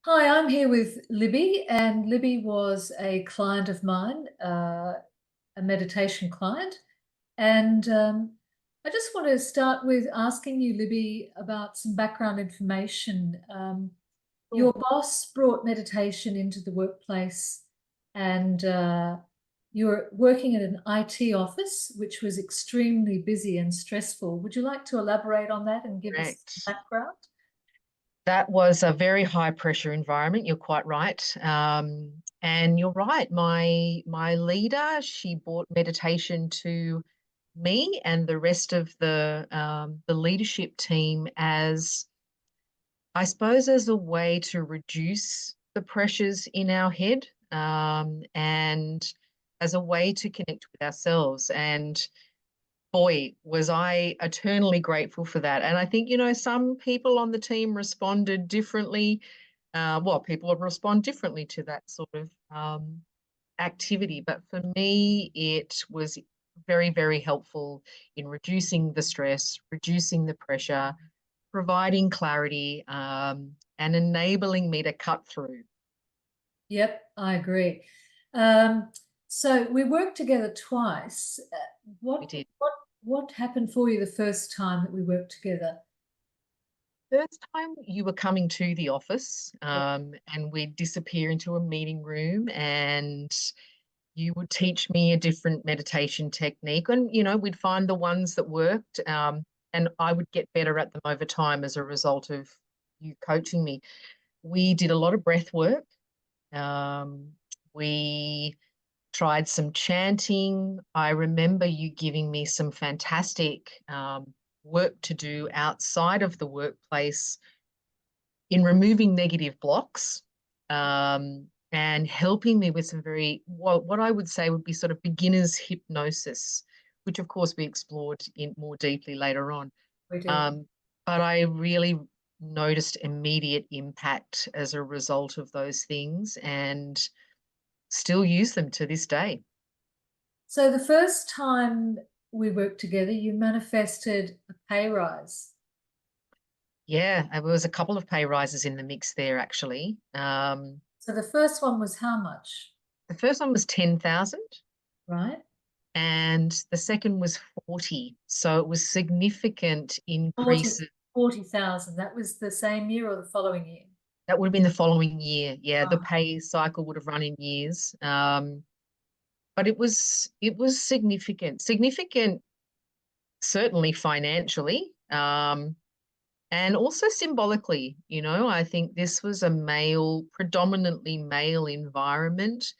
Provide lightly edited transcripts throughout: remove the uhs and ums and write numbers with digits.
Hi, I'm here with Libby, and Libby was a client of mine, a meditation client. And I just want to start with asking you, Libby, about some background information. Your Cool. boss brought meditation into the workplace, and you're working at an IT office, which was extremely busy and stressful. Would you like to elaborate on that and give us some Correct. background? That was a very high pressure environment. You're quite right. And you're right. My leader, she brought meditation to me and the rest of the leadership team as, I suppose, as a way to reduce the pressures in our head, and as a way to connect with ourselves. And boy, was I eternally grateful for that. And I think, some people on the team responded differently. Well, people respond differently to that sort of activity. But for me, it was very, very helpful in reducing the stress, reducing the pressure, providing clarity, and enabling me to cut through. Yep, I agree. Um, so we worked together twice. We What did. what happened for you the first time that we worked together? First time you were coming to the office, and we'd disappear into a meeting room, and you would teach me a different meditation technique. And, we'd find the ones that worked, and I would get better at them over time as a result of you coaching me. We did a lot of breath work. We tried some chanting. I remember you giving me some fantastic work to do outside of the workplace in removing negative blocks, and helping me with some very, what I would say would be sort of beginner's hypnosis, which of course we explored in more deeply later on. We did. Um, but I really noticed immediate impact as a result of those things and still use them to this day. So the first time we worked together, you manifested a pay rise. Yeah, there was a couple of pay rises in the mix there, actually. So the first one was how much, The first one was 10,000 right? and the second was 40. So it was significant 40, increases. 40,000. That was the same year or the following year? That would have been the following year. Yeah, the Oh, pay cycle would have run in years. But it was significant. Significant, certainly financially. And also symbolically, I think this was a predominantly male environment.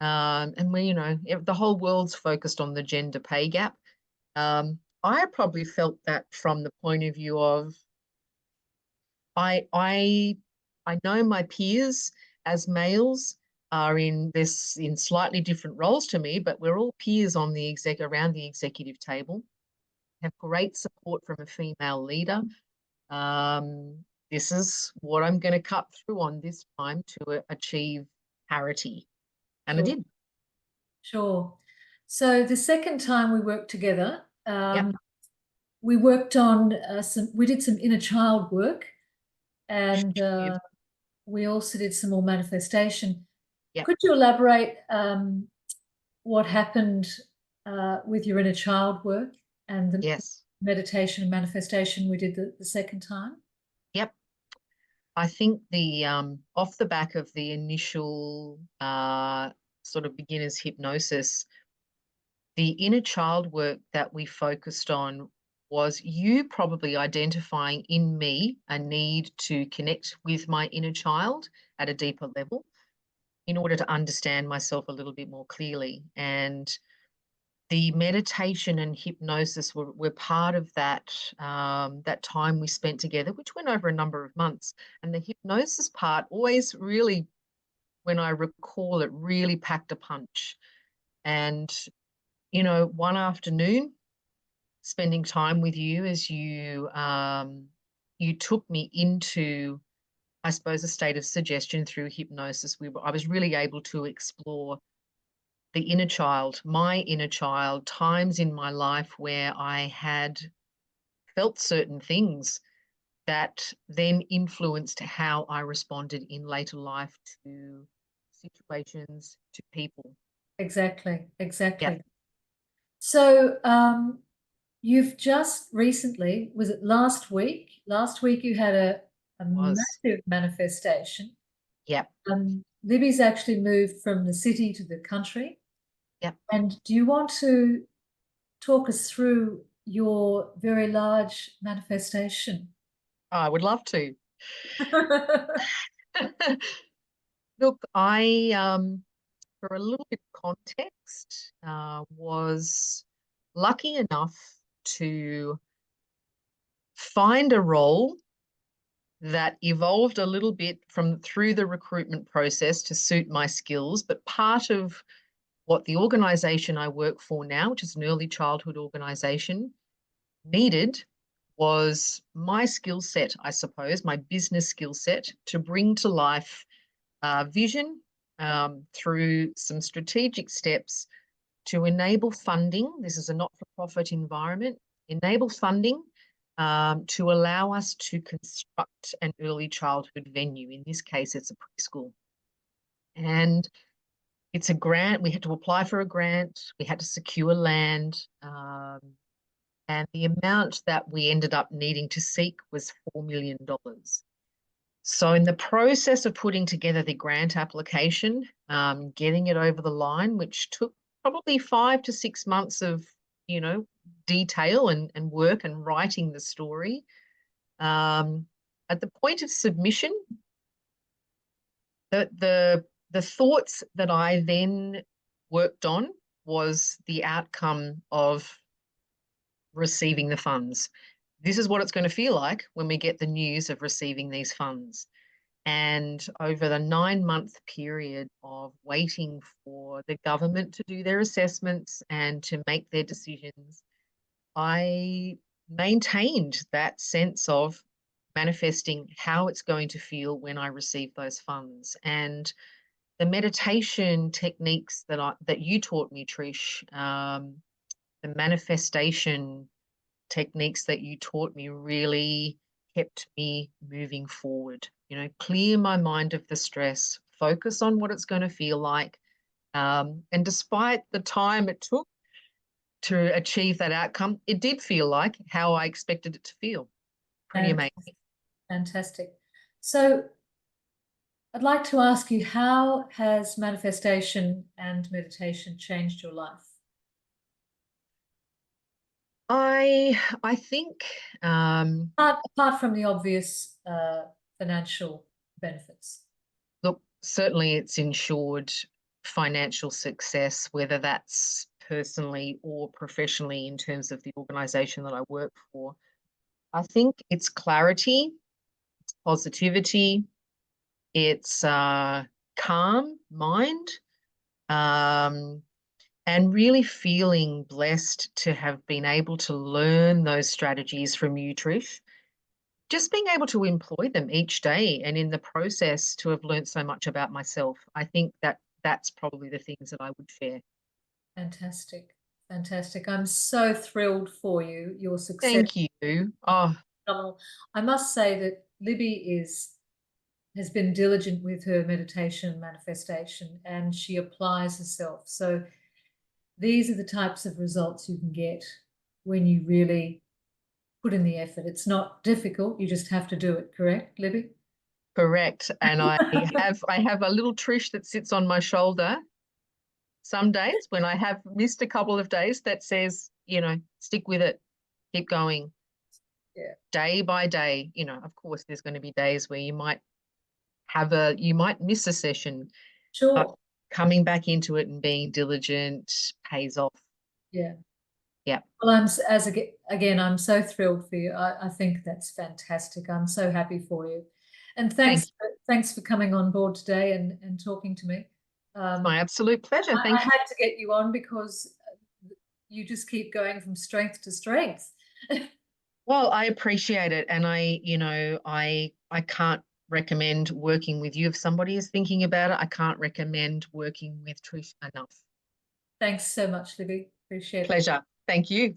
And the whole world's focused on the gender pay gap. I probably felt that from the point of view of I I I know my peers as males are in slightly different roles to me, but we're all peers on the around the executive table. Have great support from a female leader. This is what I'm going to cut through on this time to achieve parity, and I sure, did. sure. So the second time we worked together, Yep. we worked on we did some inner child work, and Yep. we also did some more manifestation. Yep. Could you elaborate what happened with your inner child work and the Yes. meditation and manifestation we did the second time? Yep. I think the off the back of the initial sort of beginner's hypnosis, the inner child work that we focused on was you probably identifying in me a need to connect with my inner child at a deeper level in order to understand myself a little bit more clearly. And the meditation and hypnosis were part of that time we spent together, which went over a number of months. And the hypnosis part always really, when I recall it, really packed a punch. And one afternoon, spending time with you as you took me into, I suppose, a state of suggestion through hypnosis. I was really able to explore the inner child, my inner child, times in my life where I had felt certain things that then influenced how I responded in later life to situations, to people. Exactly, Yep, exactly. So, you've just recently, was it last week? Last week you had a was. massive manifestation. Yep, Libby's actually moved from the city to the country. yep. And do you want to talk us through your very large manifestation? I would love to. Look, for a little bit of context, was lucky enough to find a role that evolved a little bit from through the recruitment process to suit my skills. But part of what the organization I work for now, which is an early childhood organization, needed was my skill set, I suppose, my business skill set to bring to life vision through some strategic steps to enable funding. This is a not-for-profit environment, enable funding to allow us to construct an early childhood venue. In this case, it's a preschool. And it's a grant. We had to apply for a grant. We had to secure land. And the amount that we ended up needing to seek was $4 million. So in the process of putting together the grant application, getting it over the line, which took probably 5 to 6 months of, detail and work and writing the story. At the point of submission, the thoughts that I then worked on was the outcome of receiving the funds. This is what it's going to feel like when we get the news of receiving these funds. And over the 9-month period of waiting for the government to do their assessments and to make their decisions, I maintained that sense of manifesting how it's going to feel when I receive those funds. And the meditation techniques that you taught me, Trish, the manifestation techniques that you taught me really kept me moving forward. Clear my mind of the stress, focus on what it's going to feel like. And despite the time it took to achieve that outcome, it did feel like how I expected it to feel. Pretty And amazing. fantastic. So I'd like to ask you, how has manifestation and meditation changed your life? I think Apart from the obvious financial benefits. look, certainly it's ensured financial success, whether that's personally or professionally in terms of the organization that I work for. I think it's clarity, positivity, it's calm mind, um, and really feeling blessed to have been able to learn those strategies from you, Trish. Just being able to employ them each day and in the process to have learned so much about myself. I think that that's probably the things that I would share. Fantastic. Fantastic. I'm so thrilled for you, your success. Thank you. Oh, Phenomenal. I must say that Libby has been diligent with her meditation and manifestation, and she applies herself. So these are the types of results you can get when you really put in the effort. It's not difficult, you just have to do it, correct, Libby? correct. And I have a little Trish that sits on my shoulder some days when I have missed a couple of days that says, stick with it, keep going. Yeah. Day by day. Of course, there's going to be days where you might miss a session, but Sure. coming back into it and being diligent pays off. Yeah. Yeah. Well, again, I'm so thrilled for you. I think that's fantastic. I'm so happy for you. And Thank you. thanks for coming on board today and talking to me. It's my absolute pleasure. I Thank you. had to get you on because you just keep going from strength to strength. Well, I appreciate it. And I can't recommend working with you. If somebody is thinking about it, I can't recommend working with Trish enough. Thanks so much, Libby. Appreciate it. Pleasure. Thank you.